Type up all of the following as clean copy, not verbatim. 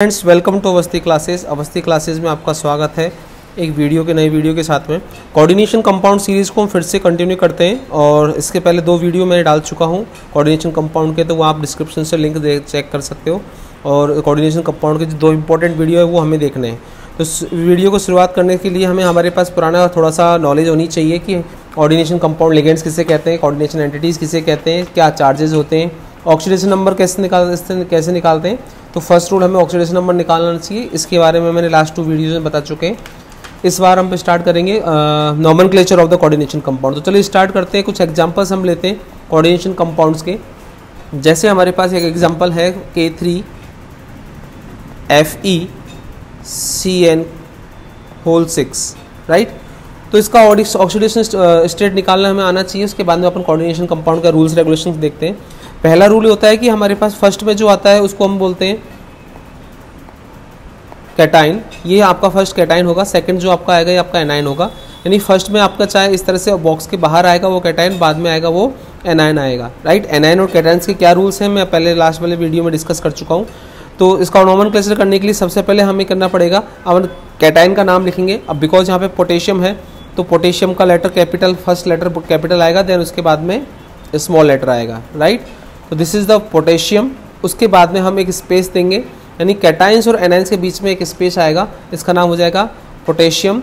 Friends, welcome to Awasthi classes. Awasthi classes में आपका स्वागत है एक नई वीडियो के साथ में। कोऑर्डिनेशन कंपाउंड सीरीज़ को हम फिर से कंटिन्यू करते हैं और इसके पहले 2 वीडियो मैंने डाल चुका हूं कोऑर्डिनेशन कंपाउंड के, तो वो आप डिस्क्रिप्शन से लिंक चेक कर सकते हो। और कोऑर्डिनेशन कंपाउंड के जो 2 इंपॉर्टेंट वीडियो है वो हमें देखने हैं। तो इस वीडियो को शुरुआत करने के लिए हमारे पास पुराना थोड़ा सा नॉलेज होनी चाहिए कि कोऑर्डिनेशन कंपाउंड लिगेंड्स किसे कहते हैं, कोऑर्डिनेशन एंटिटीज़ किसे कहते हैं, क्या चार्जेस होते हैं, ऑक्सीडेशन नंबर कैसे निकालते हैं। तो फर्स्ट रूल हमें ऑक्सीडेशन नंबर निकालना चाहिए, इसके बारे में मैंने लास्ट 2 वीडियोज़ में बता चुके हैं। इस बार हम स्टार्ट करेंगे nomenclature of the coordination compound. तो चलिए स्टार्ट करते हैं। कुछ एग्जांपल्स हम लेते हैं कोऑर्डिनेशन कंपाउंड्स के। जैसे हमारे पास एक एग्जांपल है K3FeCN6, राइट। तो इसका ऑक्सीडेशन स्टेट निकालना हमें आना चाहिए। उसके बाद में अपन कोऑर्डिनेशन कंपाउंड का रूल्स रेगुलेशंस देखते हैं। पहला रूल ये होता है कि हमारे पास फर्स्ट में जो आता है उसको हम बोलते हैं कैटाइन। ये आपका फर्स्ट कैटाइन होगा। सेकंड जो आपका आएगा ये आपका एनाइन होगा। यानी फर्स्ट में आपका चाहे इस तरह से बॉक्स के बाहर आएगा वो कैटाइन, बाद में आएगा वो एनाइन आएगा, राइट। एनाइन और कैटाइन्स के क्या रूल्स हैं मैं पहले लास्ट वाले वीडियो में डिस्कस कर चुका हूँ। तो इसका नॉमेनक्लेचर करने के लिए सबसे पहले हमें करना पड़ेगा, अब कैटाइन का नाम लिखेंगे। अब बिकॉज यहाँ पे पोटेशियम है तो पोटेशियम का letter capital, first letter capital आएगा, देन उसके बाद में स्मॉल लेटर आएगा, राइट। तो दिस इज द पोटेशियम। उसके बाद में हम एक स्पेस देंगे, यानी कैटाइन्स और एनाइन्स के बीच में एक स्पेस आएगा, इसका नाम हो जाएगा पोटेशियम।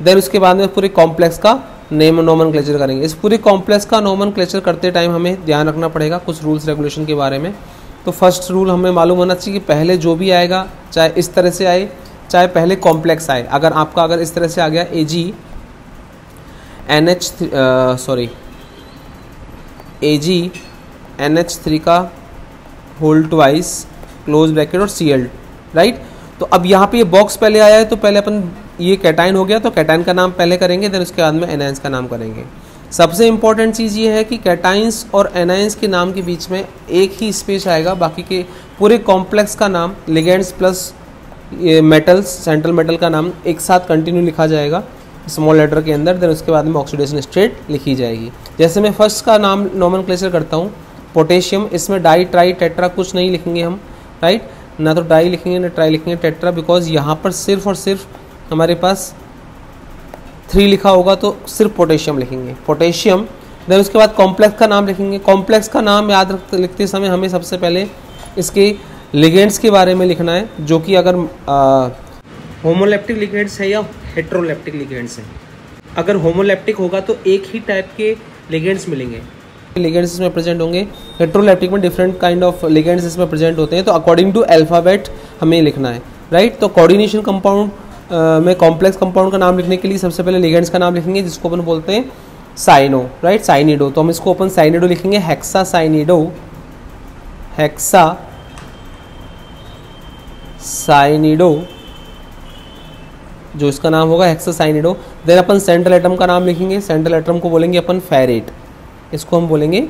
देन उसके बाद में पूरे कॉम्प्लेक्स का नॉमेनक्लेचर करेंगे। इस पूरे कॉम्प्लेक्स का नॉमेनक्लेचर करते टाइम हमें ध्यान रखना पड़ेगा कुछ रूल्स रेगुलेशन के बारे में। तो फर्स्ट रूल हमें मालूम होना चाहिए कि पहले जो भी आएगा, चाहे इस तरह से आए चाहे पहले कॉम्प्लेक्स आए। अगर इस तरह से आ गया AgNH3 का होल ट्वाइस क्लोज ब्रैकेट और Cl, राइट। तो अब यहाँ पे ये बॉक्स पहले आया है तो पहले अपन ये कैटाइन हो गया तो कैटाइन का नाम पहले करेंगे, देन उसके बाद में एनाइंस का नाम करेंगे। सबसे इंपॉर्टेंट चीज़ ये है कि कैटाइन्स और एनाइंस के नाम के बीच में एक ही स्पेस आएगा, बाकी के पूरे कॉम्प्लेक्स का नाम ligands plus metals, central metal का नाम एक साथ कंटिन्यू लिखा जाएगा स्मॉल लेटर के अंदर, देन उसके बाद में ऑक्सीडेशन स्टेट लिखी जाएगी। जैसे मैं फर्स्ट का नाम नॉमेनक्लेचर करता हूँ पोटेशियम, इसमें डाई ट्राई टेट्रा कुछ नहीं लिखेंगे हम, राइट। ना तो डाई लिखेंगे ना ट्राई लिखेंगे, टेट्रा, बिकॉज यहाँ पर सिर्फ और सिर्फ हमारे पास 3 लिखा होगा तो सिर्फ पोटेशियम लिखेंगे, पोटेशियम। देन उसके बाद कॉम्प्लेक्स का नाम लिखेंगे। कॉम्प्लेक्स का नाम लिखते समय हमें सबसे पहले इसके लिगेंड्स के बारे में लिखना है, जो कि अगर होमोलेप्टिक लिगेंड्स है या हेट्रोलेप्टिक लिगेंड्स है। अगर होमोलेप्टिक होगा तो एक ही टाइप के लिगेंड्स मिलेंगे, लिगेंड्स इसमें प्रेजेंट होंगे। हेट्रोलेप्टिक में डिफरेंट काइंड ऑफ लिगेंड्स इसमें प्रेजेंट होते हैं। तो अकॉर्डिंग टू अल्फ़ाबेट हमें लिखना है, राइट। तो कोऑर्डिनेशन कंपाउंड में कॉम्प्लेक्स कंपाउंड का नाम लिखने के लिए सबसे पहले लिगेंड्स का नाम लिखेंगे, जिसको अपन बोलते हैं साइनो, राइट, साइनिडो। तो हम इसको अपन साइनिडो लिखेंगे, हेक्सा साइनिडो जो इसका नाम होगा हेक्सा साइनिडो। देन अपन सेंट्रल एटम का नाम लिखेंगे, सेंट्रल एटम को बोलेंगे अपन फेरेट, इसको हम बोलेंगे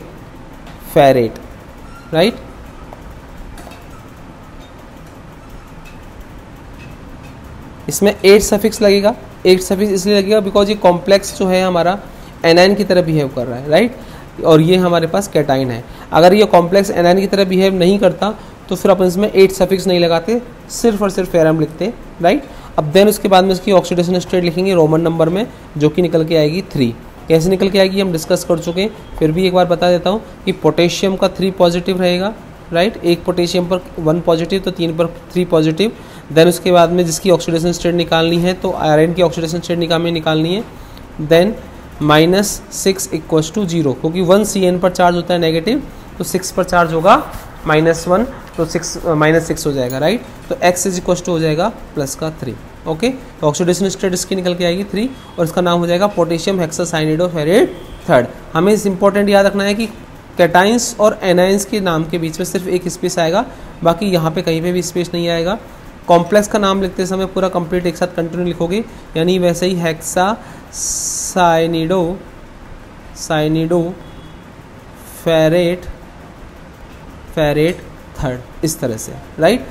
फेरेट, राइट। इसमें 8 सफिक्स लगेगा। 8 सफिक्स इसलिए लगेगा बिकॉज ये कॉम्प्लेक्स जो है हमारा एनाइन की तरह बिहेव कर रहा है, राइट। और ये हमारे पास कैटाइन है। अगर ये कॉम्प्लेक्स एनाइन की तरह बिहेव नहीं करता तो फिर अपन इसमें 8 सफिक्स नहीं लगाते, सिर्फ और सिर्फ फेरम लिखते हैं, राइट। अब देन उसके बाद में इसकी ऑक्सीडेशन स्टेट लिखेंगे रोमन नंबर में, जो कि निकल के आएगी 3। कैसे निकल के आएगी हम डिस्कस कर चुके हैं, फिर भी एक बार बता देता हूँ कि पोटेशियम का 3 पॉजिटिव रहेगा, राइट। एक पोटेशियम पर 1 पॉजिटिव तो 3 पर 3 पॉजिटिव। देन उसके बाद में जिसकी ऑक्सीडेशन स्टेट निकालनी है तो आयरन की ऑक्सीडेशन स्टेट निकालनी है। देन -6 = 0, क्योंकि 1 CN पर चार्ज होता है नेगेटिव, तो 6 पर चार्ज होगा -1, तो -6 हो जाएगा, राइट। तो x = हो जाएगा प्लस का 3, ओके। तो ऑक्सीडेशन स्टेट इसकी निकल के आएगी 3 और इसका नाम हो जाएगा पोटेशियम हेक्सासाइनिडो फेरेट 3rd। हमें इस इंपॉर्टेंट याद रखना है कि कैटाइन्स और एनाइन्स के नाम के बीच में सिर्फ एक स्पेस आएगा, बाकी यहाँ पे कहीं पे भी स्पेस नहीं आएगा। कॉम्प्लेक्स का नाम लिखते समय पूरा कंप्लीट एक साथ कंटिन्यू लिखोगे, यानी वैसे ही हेक्सासाइनिडो फेरेट 3rd, इस तरह से, राइट।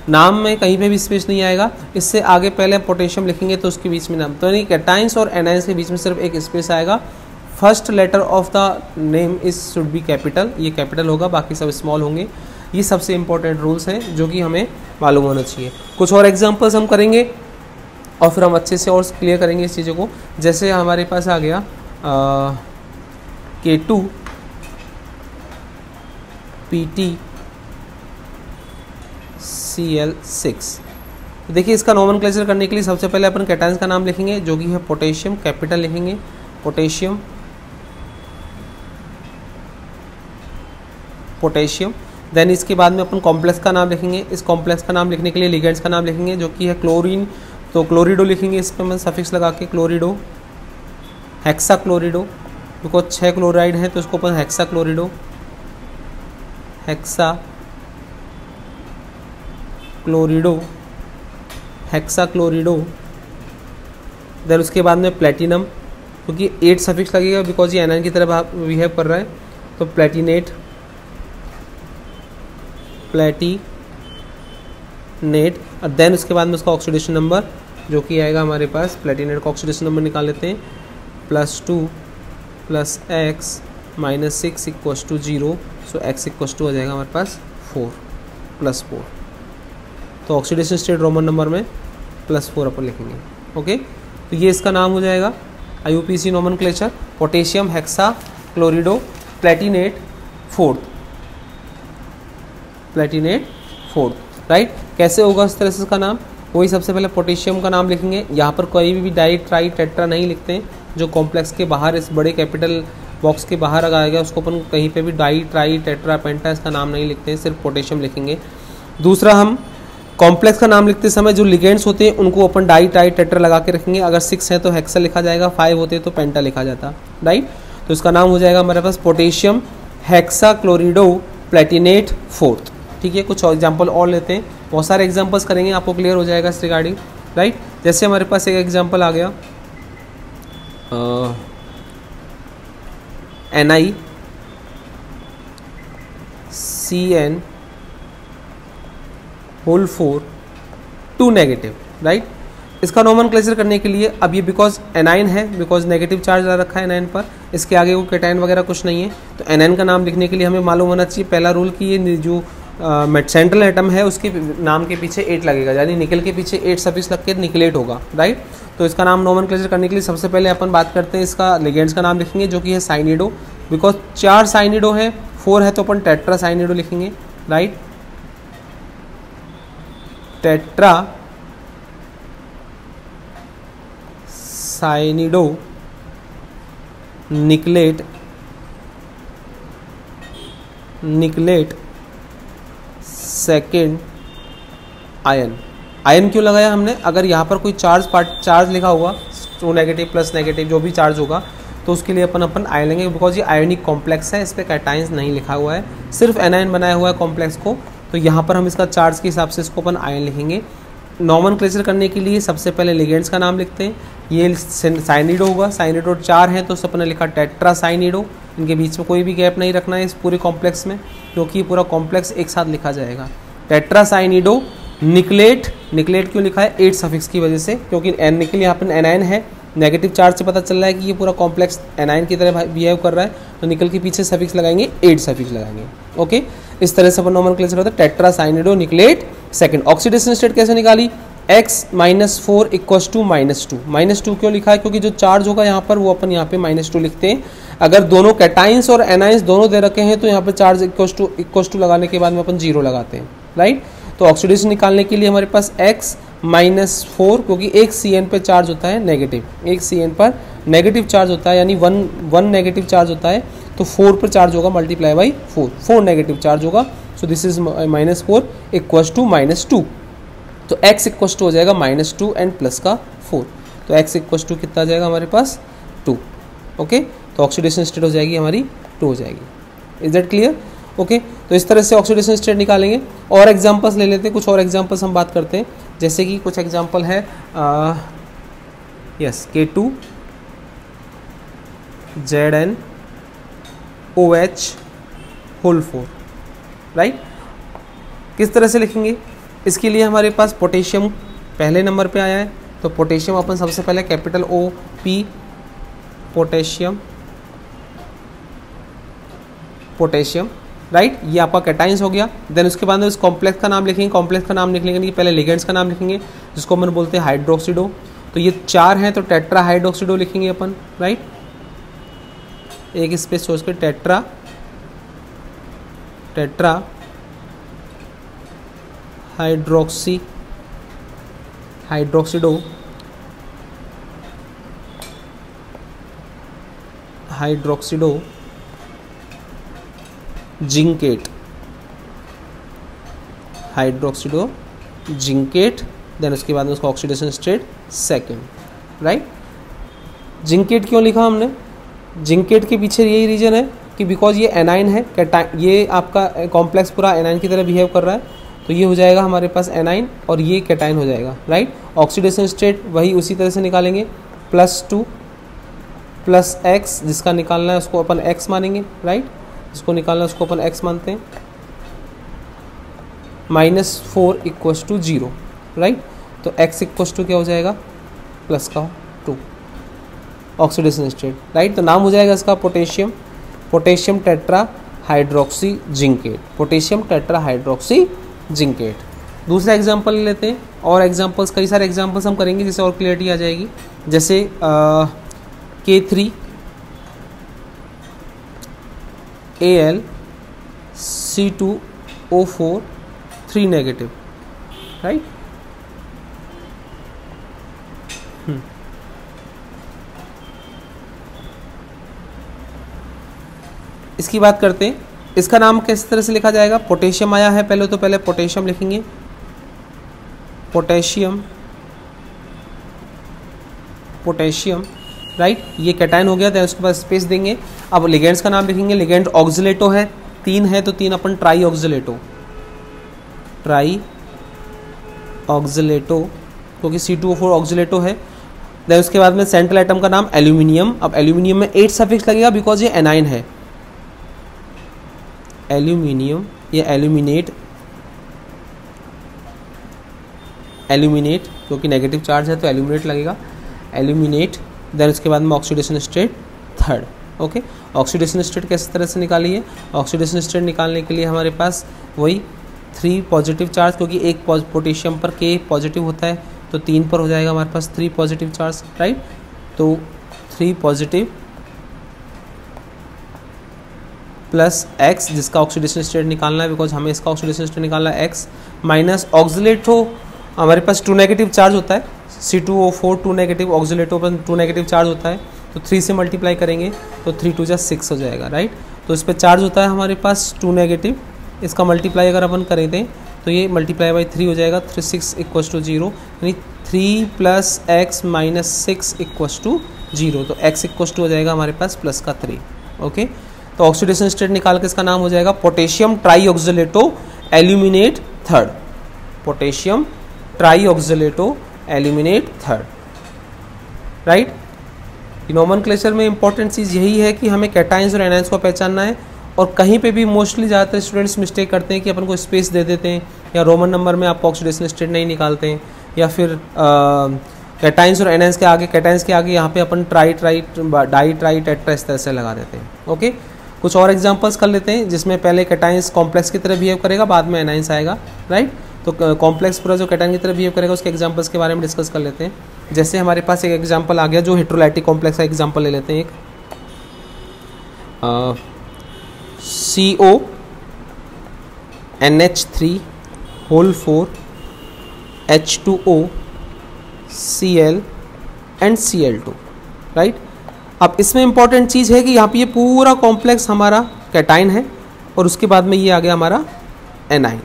नाम में कहीं पे भी स्पेस नहीं आएगा। इससे आगे पहले पोटेशियम लिखेंगे तो उसके बीच में नाम, तो यानी कैटाइन्स और एनाइन्स के बीच में सिर्फ एक स्पेस आएगा। First letter of the name is should be capital, ये कैपिटल होगा, बाकी सब स्मॉल होंगे। ये सबसे इंपॉर्टेंट रूल्स हैं जो कि हमें मालूम होना चाहिए। कुछ और एग्जांपल्स हम करेंगे और फिर हम अच्छे से और क्लियर करेंगे इस चीज़ों को। जैसे हमारे पास आ गया K2 PtCl6। देखिए इसका नोमेनक्लेचर करने के लिए सबसे पहले अपन कैटायंस का नाम लिखेंगे जो कि है पोटेशियम, कैपिटल लिखेंगे पोटेशियम, पोटेशियम। देन इसके बाद में अपन कॉम्प्लेक्स का नाम लिखेंगे। इस कॉम्प्लेक्स का नाम लिखने के लिए लिगेंड्स का नाम लिखेंगे जो कि है क्लोरीन, तो क्लोरिडो लिखेंगे इस पर मैं सफिक्स लगा के क्लोरिडो, हेक्सा क्लोरिडो, बिकॉज 6 क्लोराइड है तो इसको अपन हेक्सा क्लोरिडो, हेक्सा क्लोरिडो, हेक्सा क्लोरिडो। देन उसके बाद में प्लेटिनम, क्योंकि 8 सफिक्स लगेगा बिकॉज ये एनायन की तरह बिहेव कर रहा है, तो प्लेटिनेट, प्लेटिनेट। और देन उसके बाद में उसका ऑक्सीडेशन नंबर जो कि आएगा हमारे पास, प्लेटिनेट का ऑक्सीडेशन नंबर निकाल लेते हैं, +2 + x - 6 = 0, सो x = हो जाएगा हमारे पास 4 + 4। तो ऑक्सीडेशन स्टेट रोमन नंबर में +4 अपन लिखेंगे। ओके, तो ये इसका नाम हो जाएगा IUPAC nomenclature, potassium hexa chlorido platinate 4th, platinate 4th, right. कैसे होगा इस तरह से इसका नाम, वही सबसे पहले पोटेशियम का नाम लिखेंगे। यहाँ पर कोई भी डाई ट्राई टेट्रा नहीं लिखते हैं, जो कॉम्प्लेक्स के बाहर इस बड़े कैपिटल बॉक्स के बाहर लगाया गया उसको अपन कहीं पे भी डाई ट्राई टेट्रा पेंटा इसका नाम नहीं लिखते हैं, सिर्फ पोटेशियम लिखेंगे। दूसरा, हम कॉम्प्लेक्स का नाम लिखते समय जो लिगेंड्स होते हैं उनको अपन डाई ट्राई टेट्रा लगा के रखेंगे। अगर 6 है तो हेक्सा लिखा जाएगा, 5 होते हैं तो पेंटा लिखा जाता, राइट। तो इसका नाम हो जाएगा हमारे पास potassium hexa chlorido platinate 4th। ठीक है, कुछ एग्जाम्पल और लेते हैं, बहुत सारे एग्जाम्पल्स करेंगे, आपको क्लियर हो जाएगा इस रिगार्डिंग, राइट। जैसे हमारे पास एक एग्जाम्पल आ गया NiCN होल 4 2 नेगेटिव, राइट। इसका नोमेनक्लेचर करने के लिए अब ये बिकॉज एनाइन है, बिकॉज नेगेटिव चार्ज आ रखा है एनाइन पर, इसके आगे वो कैटायन वगैरह कुछ नहीं है, तो एनाइन का नाम लिखने के लिए हमें मालूम होना चाहिए पहला रूल कि ये जो सेंट्रल एटम है उसके नाम के पीछे 8 लगेगा, यानी निकल के पीछे 8 सफिक्स लग के निकलेट होगा, राइट। तो इसका नाम नोमेनक्लेचर करने के लिए सबसे पहले अपन बात करते हैं इसका लिगेंड्स का नाम लिखेंगे जो कि है साइनिडो, बिकॉज 4 साइनिडो है, 4 है तो अपन टेट्रा साइनिडो लिखेंगे, right. Tetra cyanido nickelate second ion. Ion क्यों लगाया हमने, अगर यहाँ पर कोई चार्ज लिखा होगा, तो नेगेटिव प्लस नेगेटिव जो भी चार्ज होगा तो उसके लिए अपन आयन लेंगे, बिकॉज ये आयोनिक कॉम्प्लेक्स है, इस पर कैटायंस नहीं लिखा हुआ है, सिर्फ एनायन बनाया हुआ है कॉम्प्लेक्स को, तो यहाँ पर हम इसका चार्ज के हिसाब से इसको अपन आयन लिखेंगे। नोमेनक्लेचर करने के लिए सबसे पहले लिगेंड्स का नाम लिखते हैं, ये साइनिडो होगा, साइनिडो 4 है तो उस अपन ने लिखा टेट्रा साइनिडो, इनके बीच में कोई भी गैप नहीं रखना है इस पूरे कॉम्प्लेक्स में, क्योंकि पूरा कॉम्प्लेक्स एक साथ लिखा जाएगा। टेट्रा साइनिडो निकलेट, निकलेट क्यों लिखा है, 8 सफिक्स की वजह से, क्योंकि निकल यहाँ पर एनायन है, नेगेटिव चार्ज से पता चल रहा है कि ये पूरा कॉम्प्लेक्स एनायन की तरह बिहेव कर रहा है, तो निकल के पीछे सफिक्स लगाएंगे, 8 सफिक्स लगाएंगे। ओके, इस तरह से अपन नोमेनक्लेचर होता है tetra cyanido nickelate second. Oxidation state कैसे निकाली, x - 4 = -2, -2 क्यों लिखा है, क्योंकि जो चार्ज होगा यहाँ पर वो अपन यहाँ पे -2 लिखते हैं। अगर दोनों कैटाइंस और एनाइंस दोनों दे रखे हैं तो यहाँ पे चार्ज इक्वस टू लगाने के बाद में अपन 0 लगाते हैं, राइट। तो ऑक्सीडेशन निकालने के लिए हमारे पास x - 4, क्योंकि एक CN पे चार्ज होता है नेगेटिव, एक CN पर नेगेटिव चार्ज होता है, यानी 1 नेगेटिव चार्ज होता है, तो 4 पर चार्ज होगा मल्टीप्लाई बाई 4 नेगेटिव चार्ज होगा, सो दिस इज -4 = -2, तो x = हो जाएगा -2 एंड प्लस का 4, तो x = कितना आ जाएगा हमारे पास 2। ओके, तो ऑक्सीडेशन स्टेट हो जाएगी हमारी 2 हो जाएगी। Is that clear? ओके, तो इस तरह से ऑक्सीडेशन स्टेट निकालेंगे। और एग्जांपल्स ले लेते हैं, कुछ और एग्जांपल्स हम बात करते हैं, जैसे कि कुछ एग्जांपल है yes K2 ZnOH whole 4, right. किस तरह से लिखेंगे, इसके लिए हमारे पास पोटेशियम पहले नंबर पे आया है, तो पोटेशियम अपन सबसे पहले कैपिटल OP पोटेशियम, राइट, ये आपका कैटाइंस हो गया। देन उसके बाद में इस कॉम्प्लेक्स का नाम लिखेंगे। कॉम्प्लेक्स का नाम लिखने के पहले लिगेंड्स का नाम लिखेंगे, जिसको अपन बोलते हैं हाइड्रोक्सिडो। तो ये 4 हैं तो टेट्रा हाइड्रोक्सिडो लिखेंगे अपन, राइट, एक स्पेस छोड़ के टेट्रा हाइड्रोक्सिडो जिंकेट। देन उसके बाद में उसका oxidation state second, right. Zincate क्यों लिखा हमने? जिंकेट के पीछे यही रीजन है कि बिकॉज ये एनाइन है, ये आपका कॉम्प्लेक्स पूरा एनाइन की तरह बिहेव कर रहा है, तो ये हो जाएगा हमारे पास एनाइन और ये कैटाइन हो जाएगा, राइट। ऑक्सीडेशन स्टेट वही उसी तरह से निकालेंगे, +2 + x, जिसका निकालना है उसको अपन x मानेंगे, राइट, जिसको निकालना है उसको अपन x मानते हैं, -4 = 0, राइट। तो x = क्या हो जाएगा? +2 ऑक्सीडेशन स्टेट, राइट। तो नाम हो जाएगा इसका पोटेशियम टेट्रा हाइड्रोक्सी जिंकेट। दूसरा एग्जांपल ले लेते हैं, और एग्जांपल्स कई सारे एग्जांपल्स हम करेंगे जिससे और क्लियरिटी आ जाएगी। जैसे K3Al C2O4 3 नेगेटिव, राइट। इसकी बात करते हैं, इसका नाम किस तरह से लिखा जाएगा? पोटेशियम आया है पहले, तो पहले पोटेशियम लिखेंगे, पोटेशियम, राइट। ये कैटाइन हो गया, तो उसके बाद स्पेस देंगे। अब लिगेंड्स का नाम लिखेंगे। लिगेंड ऑक्सिलेटो है, 3 है तो 3 अपन ट्राई ऑक्सिलेटो, क्योंकि C2O4 ऑक्सिलेटो है। देन उसके बाद में सेंट्रल एटम का नाम एल्यूमिनियम। अब एल्यूमिनियम में 8 सफिक्स लगेगा बिकॉज ये एनाइन है, एल्यूमिनियम, ये एल्यूमिनेट क्योंकि नेगेटिव चार्ज है तो एल्यूमिनेट लगेगा, एल्यूमिनेट। देन उसके बाद में oxidation state 3rd, okay. Oxidation state किस तरह से निकालिए? ऑक्सीडेशन स्टेट निकालने के लिए हमारे पास वही 3 पॉजिटिव चार्ज, क्योंकि एक पोटेशियम पर K पॉजिटिव होता है, तो 3 पर हो जाएगा हमारे पास 3 पॉजिटिव चार्ज, राइट। तो 3 पॉजिटिव प्लस x, जिसका ऑक्सीडेशन स्टेट निकालना है बिकॉज हमें इसका ऑक्सीडेशन स्टेट निकालना है, x माइनस ऑक्सिलेटो हमारे पास 2 नेगेटिव चार्ज होता है, C2O4 2 नेगेटिव, ऑक्सिलेटो पर 2 नेगेटिव चार्ज होता है, तो 3 से मल्टीप्लाई करेंगे तो 3 2 जा 6 हो जाएगा, राइट। तो इस पर चार्ज होता है हमारे पास 2 नेगेटिव, इसका मल्टीप्लाई अगर अपन करें दें तो ये मल्टीप्लाई बाई 3 हो जाएगा, 6 = 0, यानी 3 + x - 6 = 0, तो x = हो जाएगा हमारे पास +3, ओके। तो ऑक्सीडेशन स्टेट निकाल के इसका नाम हो जाएगा potassium trioxalato aluminate 3rd, potassium trioxalato aluminate 3rd, right. Nomenclature में इंपॉर्टेंट चीज़ यही है कि हमें कैटाइंस और एनाइंस को पहचानना है, और कहीं पे भी मोस्टली ज़्यादातर स्टूडेंट्स मिस्टेक करते हैं कि अपन को स्पेस दे देते हैं, या रोमन नंबर में आप ऑक्सीडेशन स्टेट नहीं निकालते हैं, या फिर कैटाइंस और एनाइंस के आगे, कैटाइंस के आगे यहाँ पे अपन डाई ट्राई टेट्रा इस तरह से लगा देते हैं, ओके। कुछ और एग्जांपल्स कर लेते हैं जिसमें पहले कैटाइंस कॉम्प्लेक्स की तरह बिहेव करेगा, बाद में एनाइंस आएगा, राइट। तो कॉम्प्लेक्स पूरा जो कैटाइन की तरह बिहेव करेगा उसके एग्जांपल्स के बारे में डिस्कस कर लेते हैं। जैसे हमारे पास एक एग्जांपल आ गया जो हेट्रोलाइटिक कॉम्प्लेक्स का एग्जांपल ले लेते हैं, एक CONH3 H2O Cl and Cl2, right. अब इसमें इंपॉर्टेंट चीज़ है कि यहाँ पे ये पूरा कॉम्प्लेक्स हमारा कैटाइन है, और उसके बाद में ये आ गया हमारा एनाइन,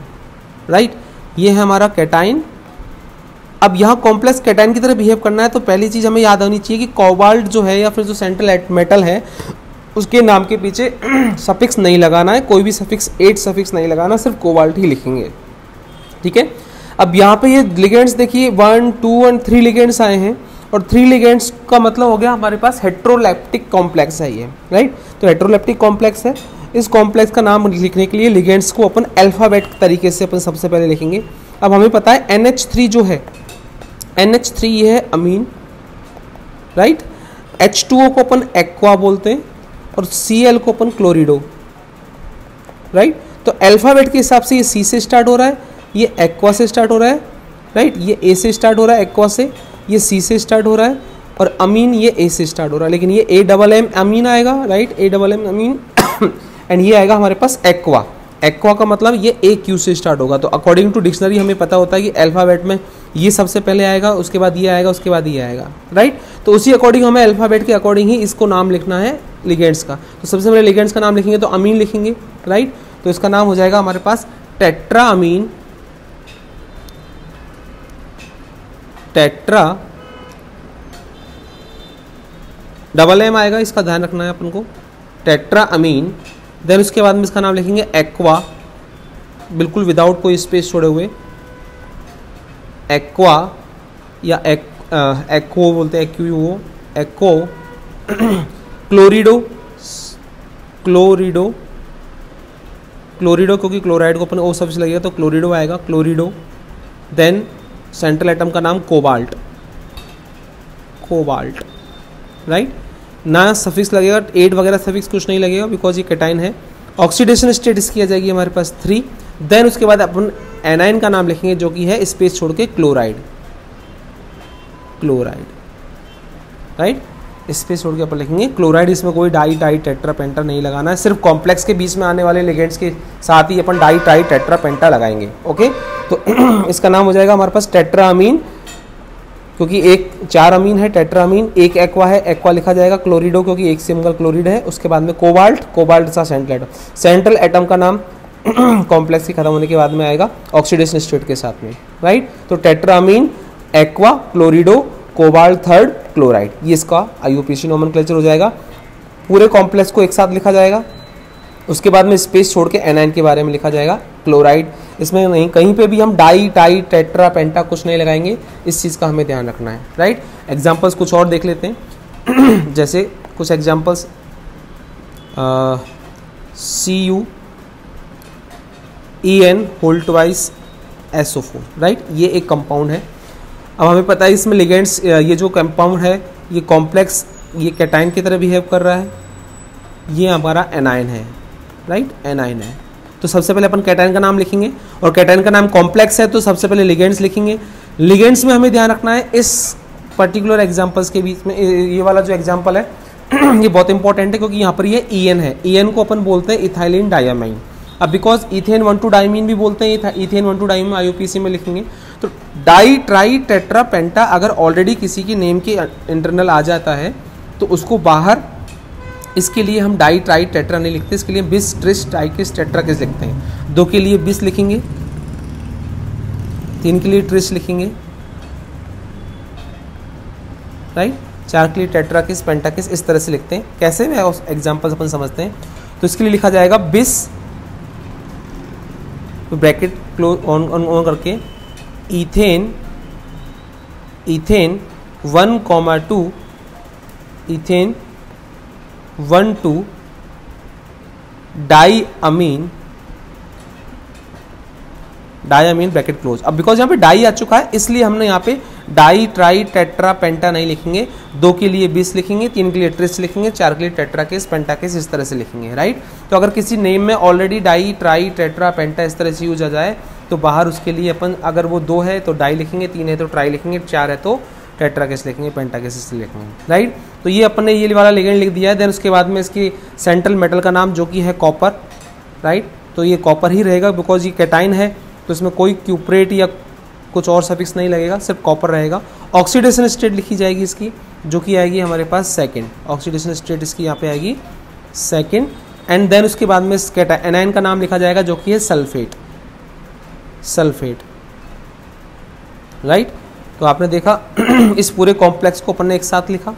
राइट। ये है हमारा कैटाइन। अब यहाँ कॉम्प्लेक्स कैटाइन की तरह बिहेव करना है, तो पहली चीज़ हमें याद होनी चाहिए कि कोबाल्ट जो है या फिर जो सेंट्रल मेटल है उसके नाम के पीछे सफिक्स नहीं लगाना है, कोई भी सफिक्स 8 सफिक्स नहीं लगाना, सिर्फ कोबाल्ट ही लिखेंगे, ठीक है। अब यहाँ पे ये लिगेंड्स देखिए 1 2 और 3 लिगेंड्स आए हैं, और 3 लिगेंड्स का मतलब हो गया हमारे पास हेट्रोलैप्टिक कॉम्प्लेक्स है ये, राइट। तो हेट्रोलैप्टिक कॉम्प्लेक्स है, इस कॉम्प्लेक्स का नाम लिखने के लिए लिगेंड्स को अपन अल्फ़ाबेट तरीके से अपन सबसे पहले लिखेंगे। अब हमें पता है NH3 जो है, NH3 ये है अमीन, राइट। H2O को अपन एक्वा बोलते हैं, और Cl को अपन क्लोरिडो, राइट। तो अल्फ़ाबेट के हिसाब से ये सी से स्टार्ट हो रहा है, ये एक्वा से स्टार्ट हो रहा है, राइट। ये ए से स्टार्ट हो रहा है एक्वा से, ये सी से स्टार्ट हो रहा है, और अमीन ये ए से स्टार्ट हो रहा है, लेकिन ये ए डबल एम अमीन आएगा, right, a double M amine and ये आएगा हमारे पास एक्वा। एक्वा का मतलब ये ए क्यू से स्टार्ट होगा। तो अकॉर्डिंग टू डिक्शनरी हमें पता होता है कि अल्फ़ाबेट में ये सबसे पहले आएगा, उसके बाद ये आएगा, उसके बाद ये आएगा, राइट। तो उसी अकॉर्डिंग हमें अल्फ़ाबेट के अकॉर्डिंग ही इसको नाम लिखना है लिगेंड्स का। तो सबसे पहले लिगेंड्स का नाम लिखेंगे तो अमीन लिखेंगे, राइट। तो इसका नाम हो जाएगा हमारे पास tetra amine, tetra double M आएगा, इसका ध्यान रखना है अपन को, टेट्रा अमीन। देन उसके बाद में इसका नाम लिखेंगे एक्वा, बिल्कुल विदाउट कोई स्पेस छोड़े हुए, एक्वा या एक्वो बोलते हैं, एक्यू एक्वो। क्लोरिडो, क्लोरिडो, क्लोरिडो क्योंकि क्लोराइड को अपन ओ सफिक्स लगेगा तो क्लोरिडो आएगा, क्लोरिडो। देन सेंट्रल एटम का नाम कोबाल्ट, कोबाल्ट, राइट। ना सफिक्स लगेगा, 8 वगैरह सफिक्स कुछ नहीं लगेगा बिकॉज ये कैटाइन है। ऑक्सीडेशन स्टेट इसकी आ जाएगी हमारे पास 3। देन उसके बाद अपन एनाइन का नाम लिखेंगे जो कि है स्पेस छोड़ के क्लोराइड, क्लोराइड, राइट। स्पेस छोड़ के अपन लिखेंगे क्लोराइड। इसमें कोई डाई टाई टेट्रा पेंटा नहीं लगाना है, सिर्फ कॉम्प्लेक्स के बीच में आने वाले लिगेंड्स के साथ ही अपन डाई टाई टेट्रा पेंटा लगाएंगे, ओके। तो इसका नाम हो जाएगा हमारे पास टेट्रा अमीन, क्योंकि 4 अमीन है, टेट्रा अमीन। एक एक्वा है, एक्वा लिखा जाएगा। क्लोरिडो क्योंकि एक सिंगल क्लोरिड है। उसके बाद में कोबाल्ट, कोबाल्ट सा सेंट्रल एटम, सेंट्रल एटम का नाम कॉम्प्लेक्स के खत्म होने के बाद में आएगा ऑक्सीडेशन स्टेट के साथ में, राइट। तो tetra amine, aqua, क्लोरिडो, cobalt, third chloride, ये इसका आईयूपीएसी नोमेनक्लेचर हो जाएगा। पूरे कॉम्प्लेक्स को एक साथ लिखा जाएगा। उसके बाद में स्पेस छोड़ के एनाइन के बारे में लिखा जाएगा क्लोराइड। इसमें नहीं, कहीं पे भी हम डाई टाई टेट्रा पेंटा कुछ नहीं लगाएंगे, इस चीज़ का हमें ध्यान रखना है, राइट। एग्जाम्पल्स कुछ और देख लेते हैं जैसे कुछ examples, CuEn whole twice SO4, right. ये एक कंपाउंड है। अब हमें पता है इसमें लिगेंड्स, ये जो कंपाउंड है ये कॉम्प्लेक्स, ये कैटाइन की तरह बिहेव कर रहा है। ये हमारा एनाइन है, राइट, एनाइन है। तो सबसे पहले अपन कैटाइन का नाम लिखेंगे, और कैटाइन का नाम कॉम्प्लेक्स है तो सबसे पहले लिगेंड्स लिखेंगे। लिगेंड्स में हमें ध्यान रखना है इस पर्टिकुलर एग्जाम्पल्स के बीच में, ये वाला जो एग्जाम्पल है ये बहुत इंपॉर्टेंट है क्योंकि यहाँ पर ये EN है। EN को अपन बोलते हैं इथाइलिन डायामाइन। अब बिकॉज इथेन 1,2 डाइमीन भी बोलते हैं, इथेन 1,2 डाइमीन आईयूपीएसी में लिखेंगे। तो डाई ट्राई टेट्रा पेंटा अगर ऑलरेडी किसी की नेम के इंटरनल आ जाता है तो उसको बाहर, इसके लिए हम डाई ट्राई टेट्रा नहीं लिखते, इसके लिए बिस ट्रिस ट्राइकिस टेट्राकिस लिखते हैं। 2 के लिए बिस लिखेंगे, 3 के लिए ट्रिस लिखेंगे, राइट, 4 के लिए टेट्राकिस पेंटाकिस, इस तरह से लिखते हैं। कैसे में एग्जाम्पल्स अपन समझते हैं। तो इसके लिए लिखा जाएगा बिस, ब्रैकेट क्लोज ऑन करके, इथेन 1,2, इथेन 1,2 डाईअमीन ब्रैकेट क्लोज। अब बिकॉज यहाँ पे डाई आ चुका है इसलिए हमने यहाँ पे डाई ट्राई टेट्रा पेंटा नहीं लिखेंगे। 2 के लिए बिस लिखेंगे, 3 के लिए ट्रिस लिखेंगे, 4 के लिए टेट्राकिस पेंटाकिस, इस तरह से लिखेंगे, राइट। तो अगर किसी नेम में ऑलरेडी डाई ट्राई टेट्रा पेंटा इस तरह से यूज आ जाए तो बाहर उसके लिए अपन, अगर वो 2 है तो डाई लिखेंगे, 3 है तो ट्राई लिखेंगे, 4 है तो टेट्राकिस लिखेंगे, पेंटाकिस लिखेंगे, राइट। तो ये अपन ने ये वाला लिगेंड लिख दिया है। देन उसके बाद में इसकी सेंट्रल मेटल का नाम जो कि है कॉपर, राइट। तो ये कॉपर ही रहेगा बिकॉज ये कैटाइन है तो इसमें कोई क्यूप्रेट या कुछ और सफिक्स नहीं लगेगा, सिर्फ कॉपर रहेगा। ऑक्सीडेशन स्टेट लिखी जाएगी इसकी जो कि आएगी हमारे पास सेकंड, ऑक्सीडेशन स्टेट इसकी यहाँ पे आएगी सेकंड। एंड देन उसके बाद में एनाइन का नाम लिखा जाएगा जो कि है सल्फेट, सल्फेट, राइट। तो आपने देखा इस पूरे कॉम्प्लेक्स को अपन ने एक साथ लिखा,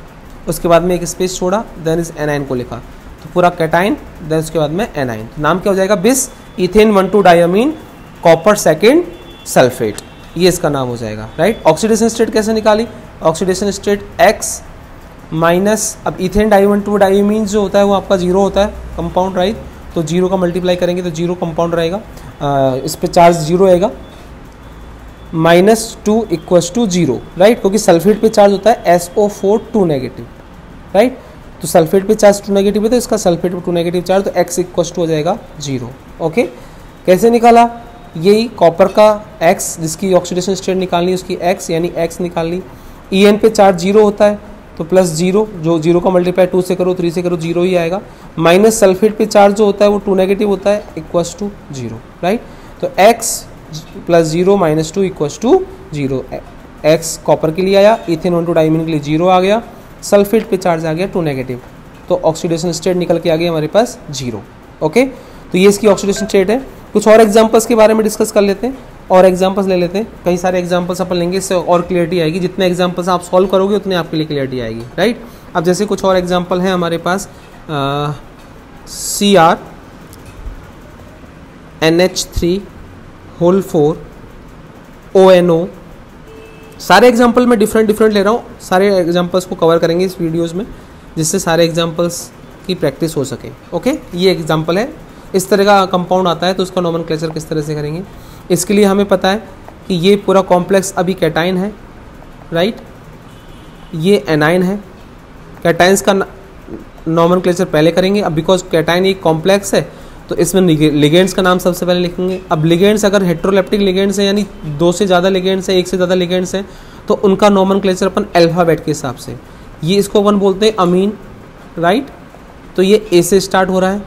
उसके बाद में एक स्पेस छोड़ा, देन इस एनाइन को लिखा, तो पूरा कैटाइन, देन उसके बाद में एनाइन। तो नाम क्या हो जाएगा, बिस इथेन 1,2 डाइअमीन कॉपर सेकेंड सल्फेट, ये इसका नाम हो जाएगा, राइट। ऑक्सीडेशन स्टेट कैसे निकाली, ऑक्सीडेशन स्टेट X माइनस, अब इथेन 1,2 डाइअमीन जो होता है वो आपका 0 होता है कंपाउंड, राइट। तो 0 का मल्टीप्लाई करेंगे तो 0 कंपाउंड रहेगा, इस पे चार्ज 0 रहेगा, -2 = 0, राइट, क्योंकि सल्फेट पे चार्ज होता है SO4 2 नेगेटिव, राइट। तो सल्फेट पे चार्ज 2 नेगेटिव है तो इसका सल्फेट पे 2 नेगेटिव चार्ज, तो x इक्वल टू हो जाएगा 0। ओके, कैसे निकाला? यही कॉपर का x जिसकी ऑक्सीडेशन स्टेट निकालनी उसकी x यानी x निकाल ली। En पे चार्ज 0 होता है तो प्लस 0, जो 0 का मल्टीप्लाई 2 से करो 3 से करो 0 ही आएगा। माइनस सल्फेट पे चार्ज जो होता है वो 2 नेगेटिव होता है, इक्वल्स टू 0, राइट। तो x plus 0 minus 2 equals to 0। x copper के लिए आया, इथेन 1 2 डाइमीन के लिए 0 आ गया, सल्फेट पे चार्ज आ गया 2 नेगेटिव, तो ऑक्सीडेशन स्टेट निकल के आ गया हमारे पास 0। ओके, तो ये इसकी ऑक्सीडेशन स्टेट है। कुछ और एग्जांपल्स के बारे में डिस्कस कर लेते हैं, और एग्जांपल्स ले लेते हैं। कई सारे एग्जांपल्स अपन लेंगे, इससे और क्लियरिटी आएगी। जितने एग्जांपल्स आप सॉल्व करोगे उतने आपके लिए क्लियरिटी आएगी, राइट। अब जैसे कुछ और एग्जांपल है हमारे पास, Cr NH3 होल 4 ONO। सारे एग्जांपल मैं डिफरेंट ले रहा हूँ, सारे एग्जांपल्स को कवर करेंगे इस वीडियोस में, जिससे सारे एग्जांपल्स की प्रैक्टिस हो सके। ओके, ये एग्जांपल है, इस तरह का कंपाउंड आता है तो उसका नोमेनक्लेचर किस तरह से करेंगे। इसके लिए हमें पता है कि ये पूरा कॉम्प्लेक्स अभी कैटाइन है, राइट, ये एनाइन है। कैटाइंस का नोमेनक्लेचर पहले करेंगे। अब बिकॉज कैटाइन एक कॉम्प्लेक्स है तो इसमें लिगेंड्स का नाम सबसे पहले लिखेंगे। अब लिगेंड्स अगर हेट्रोलेप्टिक लिगेंड्स है, यानी 2 से ज़्यादा लिगेंड्स है, 1 से ज़्यादा लिगेंड्स है, तो उनका नोमेनक्लेचर अपन अल्फाबेट के हिसाब से, ये इसको अपन बोलते हैं अमीन, राइट। तो ये ए से स्टार्ट हो रहा है।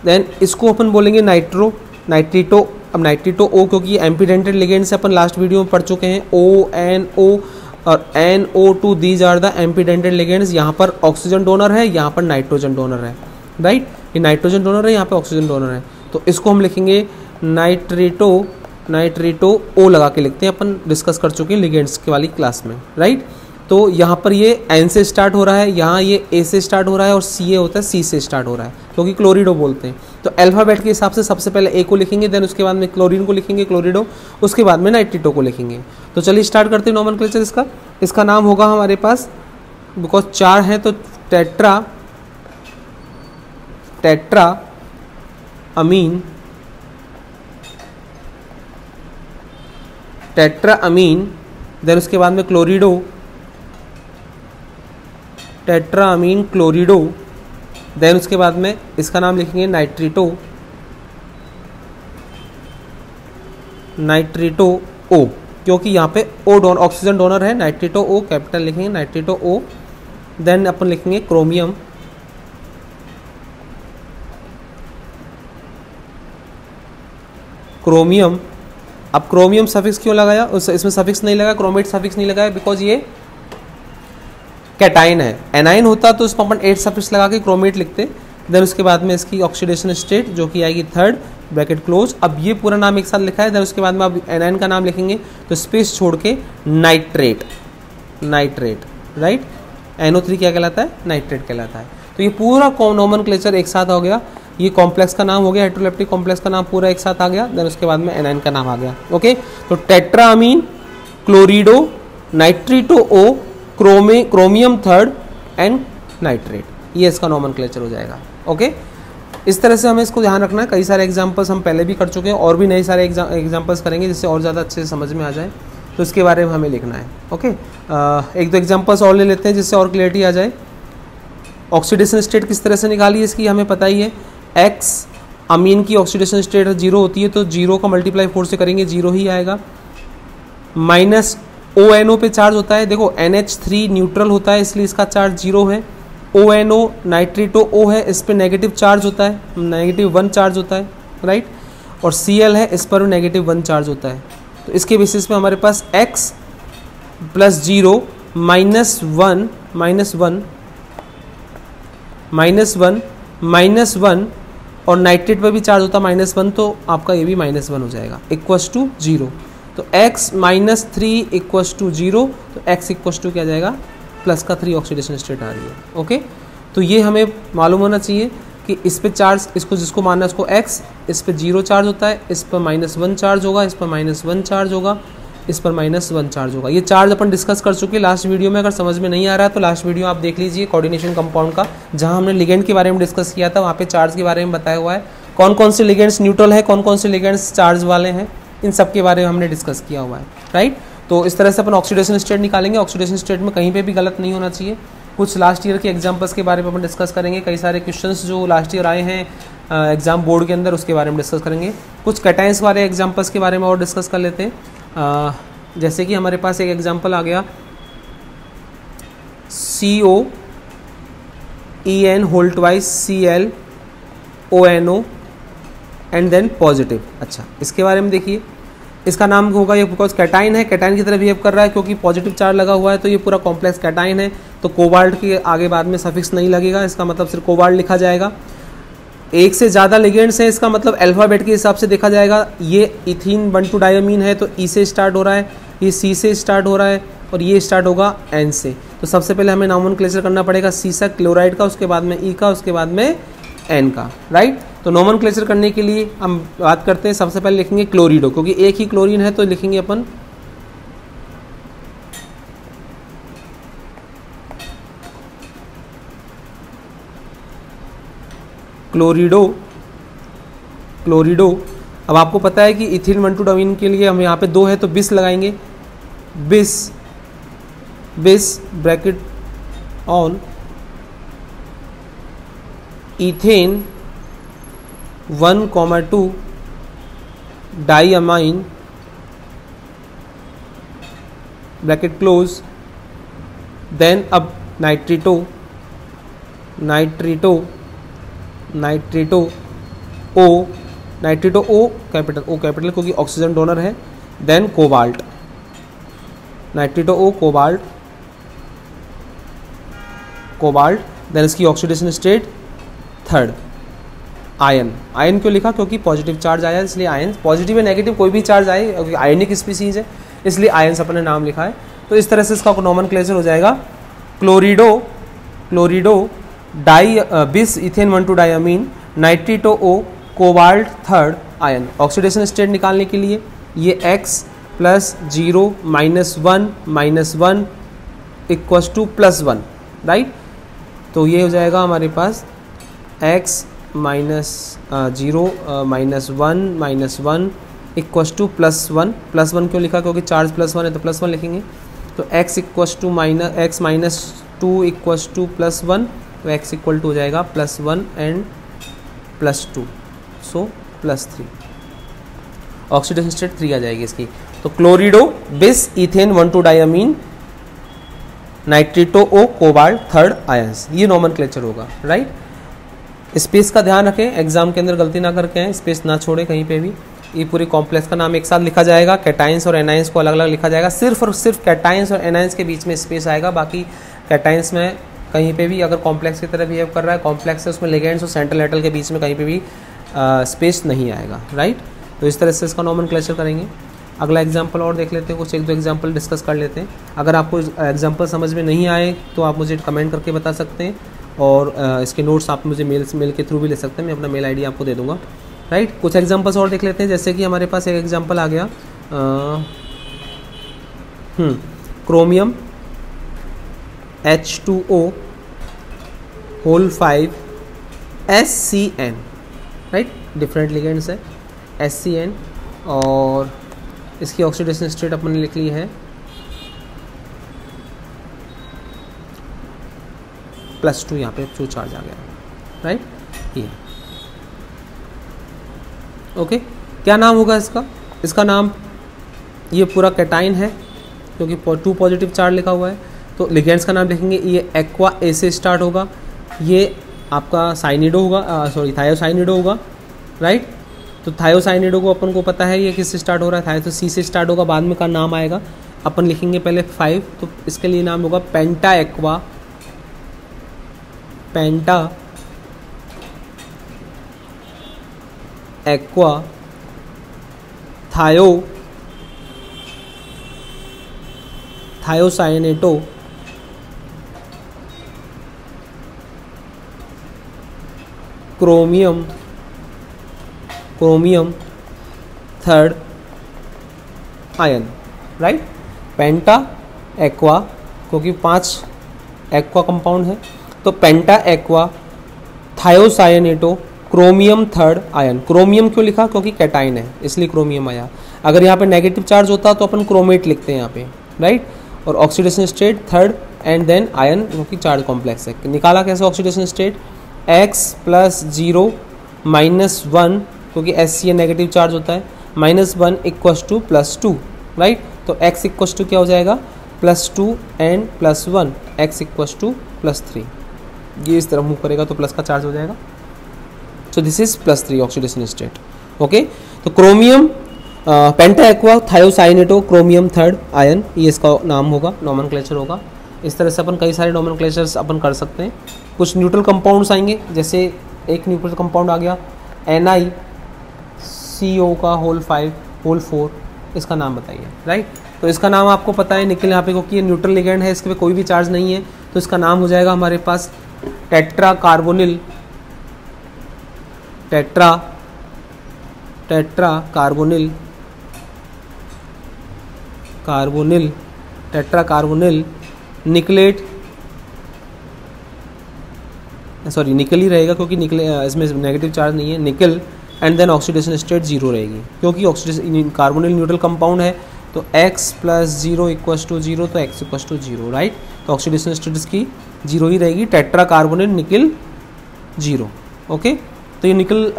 देन इसको अपन बोलेंगे नाइट्रो, नाइट्रीटो। अब नाइट्रीटो ओ, क्योंकि ये एम्पीडेंटेड लिगेंड से अपन लास्ट वीडियो में पढ़ चुके हैं। ONO और NO2 these are the ambidentate ligands. यहाँ पर ऑक्सीजन डोनर है, यहाँ पर नाइट्रोजन डोनर है, राइट। ये नाइट्रोजन डोनर है, यहाँ पे ऑक्सीजन डोनर है, तो इसको हम लिखेंगे नाइट्रीटो ओ लगा के लिखते हैं। अपन डिस्कस कर चुके हैं लिगेंड्स के वाली क्लास में, राइट। तो यहाँ पर ये N से स्टार्ट हो रहा है, यहाँ ये A से स्टार्ट हो रहा है, और Ca होता है C से स्टार्ट हो रहा है, क्योंकि क्लोरिडो बोलते हैं। तो अल्फाबेट के हिसाब से सबसे पहले A को लिखेंगे, देन उसके बाद में क्लोरीन को लिखेंगे, क्लोरिडो, उसके बाद में नाइट्रीटो को लिखेंगे। तो चलिए स्टार्ट करते हैं नोमेनक्लेचर इसका। इसका नाम होगा हमारे पास, बिकॉज 4 है तो टेट्रा अमीन, देन उसके बाद में क्लोरिडो, टेट्राअमीन क्लोरिडो, देन उसके बाद में इसका नाम लिखेंगे नाइट्रीटो ओ, क्योंकि यहाँ पे ओ ऑक्सीजन डोनर है। नाइट्रीटो ओ कैपिटल लिखेंगे, नाइट्रीटो ओ। देन अपन लिखेंगे क्रोमियम, अब क्रोमियम सफिक्स क्यों लगाया, इसमें सफिक्स नहीं लगा, क्रोमेट सफिक्स नहीं लगाया, बिकॉज ये कैटाइन है। एनाइन होता तो उसको अपन 8 सफिक्स लगा के क्रोमेट लिखते। देन उसके बाद में इसकी ऑक्सीडेशन स्टेट जो कि आएगी 3 ब्रैकेट क्लोज। अब ये पूरा नाम एक साथ लिखा है, देन उसके बाद में अब एनाइन का नाम लिखेंगे तो स्पेस छोड़ के नाइट्रेट, राइट। NO3 क्या कहलाता है, नाइट्रेट कहलाता है। तो ये पूरा नोमेनक्लेचर एक साथ हो गया, ये कॉम्प्लेक्स का नाम हो गया, हेट्रोलेप्टिक कॉम्प्लेक्स का नाम पूरा एक साथ आ गया। देन उसके बाद में एनाइन का नाम आ गया। ओके, तो tetraammine, chlorido, nitrito O, chromium 3 and nitrate, ये इसका नोमेनक्लेचर हो जाएगा। ओके, इस तरह से हमें इसको ध्यान रखना है। कई सारे एग्जांपल्स हम पहले भी कर चुके हैं, और भी नए सारे एग्जांपल्स करेंगे जिससे और ज़्यादा अच्छे से समझ में आ जाए, तो इसके बारे में हमें लिखना है। ओके, 1-2 एग्जांपल्स और ले लेते हैं जिससे और क्लियरिटी आ जाए। ऑक्सीडेशन स्टेट किस तरह से निकाली इसकी हमें पता ही है। एक्स अमीन की ऑक्सीडेशन स्टेट 0 होती है, तो 0 का मल्टीप्लाई 4 से करेंगे 0 ही आएगा। माइनस ONO पे चार्ज होता है, देखो NH3 न्यूट्रल होता है इसलिए इसका चार्ज 0 है। ONO नाइट्रीटो O है, इस पर नेगेटिव चार्ज होता है, -1 चार्ज होता है, राइट। और Cl है, इस पर -1 चार्ज होता है। तो इसके बेसिस पे हमारे पास x प्लस 0 -1 और नाइट्रेट पर भी चार्ज होता है -1, तो आपका ये भी -1 हो जाएगा, इक्वल्स टू 0। तो x -3 इक्वल्स टू 0, तो x इक्वल्स टू क्या जाएगा, प्लस का 3 ऑक्सीडेशन स्टेट आ रही है। ओके, तो ये हमें मालूम होना चाहिए कि इस पे चार्ज, इसको जिसको मानना है उसको x, इस पे 0 चार्ज होता है, इस पर -1 चार्ज होगा, इस पर -1 चार्ज होगा, इस पर -1 चार्ज होगा। ये चार्ज अपन डिस्कस कर चुके हैं लास्ट वीडियो में। अगर समझ में नहीं आ रहा है तो लास्ट वीडियो आप देख लीजिए कोऑर्डिनेशन कंपाउंड का, जहां हमने लिगेंड के बारे में डिस्कस किया था, वहाँ पे चार्ज के बारे में बताया हुआ है। कौन कौन से लिगेंड्स न्यूट्रल है, कौन कौन से लिगेंड्स चार्ज वाले हैं, इन सब के बारे में हमने डिस्कस किया हुआ है, राइट। तो इस तरह से अपन ऑक्सीडेशन स्टेट निकालेंगे। ऑक्सीडेशन स्टेट में कहीं पे भी गलत नहीं होना चाहिए, कुछ लास्ट ईयर के एग्जाम्पल्स के बारे में अपन डिस्कस करेंगे, कई सारे क्वेश्चंस जो लास्ट ईयर आए हैं एग्जाम बोर्ड के अंदर उसके बारे में डिस्कस करेंगे। कुछ कैटाइंस वाले एग्जाम्पल्स के बारे में और डिस्कस कर लेते हैं। जैसे कि हमारे पास एक एग्जाम्पल आ गया COEN whole twice ClONO and then positive. अच्छा, इसके बारे में देखिए, इसका नाम होगा ये बिकॉज कैटाइन है, कैटाइन की तरह बिहेव कर रहा है क्योंकि पॉजिटिव चार्ज लगा हुआ है, तो ये पूरा कॉम्प्लेक्स कैटाइन है, तो कोबाल्ट के आगे बाद में सफिक्स नहीं लगेगा, इसका मतलब सिर्फ कोबाल्ट लिखा जाएगा। एक से ज़्यादा लिगेंड्स हैं, इसका मतलब अल्फ़ाबेट के हिसाब से देखा जाएगा। ये इथीन 1,2-डायमीन है तो ई से स्टार्ट हो रहा है, ये सी से स्टार्ट हो रहा है और ये स्टार्ट होगा एन से। तो सबसे पहले हमें नॉमेनक्लेचर करना पड़ेगा सी सा क्लोराइड का, उसके बाद में ई का, उसके बाद में एन का, राइट। तो नॉमेनक्लेचर करने के लिए हम बात करते हैं, सबसे पहले लिखेंगे क्लोरिडो, क्योंकि एक ही क्लोरीन है तो लिखेंगे अपन क्लोरिडो। क्लोरिडो, अब आपको पता है कि इथिल 1,2-डायमीन के लिए हम यहाँ पे 2 है तो बिस लगाएंगे, bis bracket on ethane 1,2 diamine bracket close. Then अब नाइट्रिटो ओ कैपिटल क्योंकि ऑक्सीजन डोनर है। Then cobalt, nitrito O cobalt. Then इसकी oxidation state third ion. Ion क्यों लिखा? क्योंकि पॉजिटिव चार्ज आया इसलिए आयन, पॉजिटिव या नेगेटिव कोई भी चार्ज आए क्योंकि आयनिक स्पीसीज है इसलिए आयन्स अपने नाम लिखा है। तो इस तरह से इसका नॉमेनक्लेचर हो जाएगा क्लोरिडो डाई बिस इथेन 1,2-डाइअमीन nitrito O cobalt third ion. Oxidation state निकालने के लिए ये x + 0 -1 = +1, राइट। तो ये हो जाएगा हमारे पास x - 0 -1 = +1 क्यों लिखा? क्योंकि चार्ज +1 है तो +1 लिखेंगे। तो x - 2 = +1, तो x = हो जाएगा +1 एंड +2, सो +3। ऑक्सीडेशन स्टेट 3 आ जाएगी इसकी। तो क्लोरिडो बिस इथेन 1,2-डाइअमीन nitrito O cobalt third ions, ये नॉमेनक्लेचर होगा, राइट। स्पेस का ध्यान रखें, एग्जाम के अंदर गलती ना करके हैं, स्पेस ना छोड़े कहीं पे भी। ये पूरे कॉम्प्लेक्स का नाम एक साथ लिखा जाएगा, कैटाइंस और एनाइंस को अलग अलग लिखा जाएगा, सिर्फ और सिर्फ कैटाइंस और एनाइंस के बीच में स्पेस आएगा। बाकी कैटाइंस में कहीं पे भी अगर कॉम्प्लेक्स की तरह बिहेव कर रहा है, कॉम्प्लेक्स है उसमें लिगेंड्स और सेंट्रल एटल के बीच में कहीं पे भी स्पेस नहीं आएगा, राइट। तो इस तरह से इसका नॉमेनक्लेचर करेंगे। अगला एग्जांपल और देख लेते हैं, कुछ 1-2 एग्जांपल डिस्कस कर लेते हैं। अगर आपको एग्जांपल समझ में नहीं आए तो आप मुझे कमेंट करके बता सकते हैं और इसके नोट्स आप मुझे मेल के थ्रू भी ले सकते हैं, मैं अपना मेल आईडी आपको दे दूंगा, राइट। कुछ एग्जांपल्स और देख लेते हैं, जैसे कि हमारे पास एक एग्जांपल आ गया chromium H2O whole 5 SCN, right. Different ligands है SCN और इसकी ऑक्सीडेशन स्टेट अपन ने लिख ली है +2, यहाँ पे 2 चार्ज आ गया, राइट। ये ओके, क्या नाम होगा इसका? इसका नाम, ये पूरा कैटाइन है क्योंकि 2 पॉजिटिव चार्ज लिखा हुआ है, तो लिगेंड्स का नाम लिखेंगे। ये एक्वा ए से स्टार्ट होगा, ये आपका साइनिडो होगा, सॉरी थायोसाइनिडो होगा, राइट। तो थायोसाइनिडो को अपन को पता है ये किससे स्टार्ट हो रहा है, थायो तो सी से स्टार्ट होगा, बाद में का नाम आएगा, अपन लिखेंगे पहले 5, तो इसके लिए नाम होगा penta aqua thiocyanato chromium third ion, right. Penta aqua क्योंकि 5 एक्वा कंपाउंड है, तो penta aqua thiocyanato chromium third ion. Chromium क्यों लिखा? क्योंकि कैटाइन है इसलिए क्रोमियम आया। अगर यहाँ पे नेगेटिव चार्ज होता तो अपन क्रोमेट लिखते हैं यहाँ पे, राइट। और oxidation state third and then ion क्योंकि चार्ज कॉम्प्लेक्स है। निकाला कैसे oxidation state, x plus 0 minus 1 क्योंकि SCN नेगेटिव चार्ज होता है, minus 1 equals to plus 2, right. तो x इक्वस टू क्या हो जाएगा +2 एंड +1, x इक्वस टू +3। ये इस तरह मूव करेगा तो प्लस का चार्ज हो जाएगा। So this is +3 oxidation state. Okay, तो chromium penta aqua thiocyanato chromium third ion, ये इसका नाम होगा, नॉमेनक्लेचर होगा। इस तरह से अपन कई सारे नॉमेनक्लेचर्स अपन कर सकते हैं। कुछ न्यूट्रल कंपाउंड्स आएंगे, जैसे एक न्यूट्रल कंपाउंड आ गया NiCO का होल 4, इसका नाम बताइए, राइट। तो इसका नाम आपको पता है निकल यहाँ पे, क्योंकि ये न्यूट्रल लिगेंड है, इसके पे कोई भी चार्ज नहीं है, तो इसका नाम हो जाएगा हमारे पास टेट्रा कार्बोनिल निकलेट, सॉरी निकल ही रहेगा क्योंकि निकल इसमें नेगेटिव चार्ज नहीं है, निकल, एंड देन ऑक्सीडेशन स्टेट 0 रहेगी क्योंकि ऑक्सीडेशन कार्बोनिल न्यूट्रल कंपाउंड है। तो x प्लस 0 इक्वस टू 0, तो x इक्वस टू 0, राइट। तो ऑक्सीडेशन स्टेट इसकी 0 ही रहेगी, टेट्रा कार्बोनिल निकल 0। ओके, तो ये निकल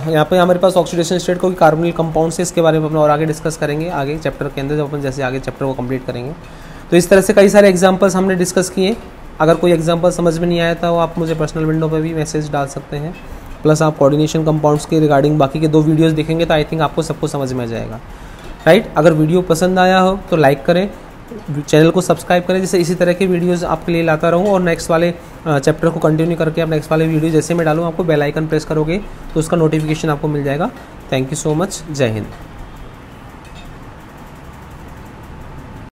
यहाँ पे हमारे पास ऑक्सीडेशन स्टेट को कार्बोनिल कंपाउंड से, इसके बारे में अपन और आगे डिस्कस करेंगे आगे चैप्टर के अंदर, जब अपन जैसे आगे चैप्टर को कंप्लीट करेंगे। तो इस तरह से कई सारे एग्जांपल्स हमने डिस्कस किए। अगर कोई एग्जांपल समझ में नहीं आया तो आप मुझे पर्सनल विंडो पे भी मैसेज डाल सकते हैं, प्लस आप कोऑर्डिनेशन कंपाउंड्स के रिगार्डिंग बाकी के 2 वीडियोस देखेंगे तो आई थिंक आपको सबको समझ में आ जाएगा, राइट। अगर वीडियो पसंद आया हो तो लाइक करें, चैनल को सब्सक्राइब करें, जिससे इसी तरह के वीडियोस आपके लिए लाता रहूँ, और नेक्स्ट वाले चैप्टर को कंटिन्यू करके आप नेक्स्ट वाले वीडियो जैसे मैं डालूँ आपको बेल आइकन प्रेस करोगे तो उसका नोटिफिकेशन आपको मिल जाएगा। थैंक यू सो मच, जय हिंद।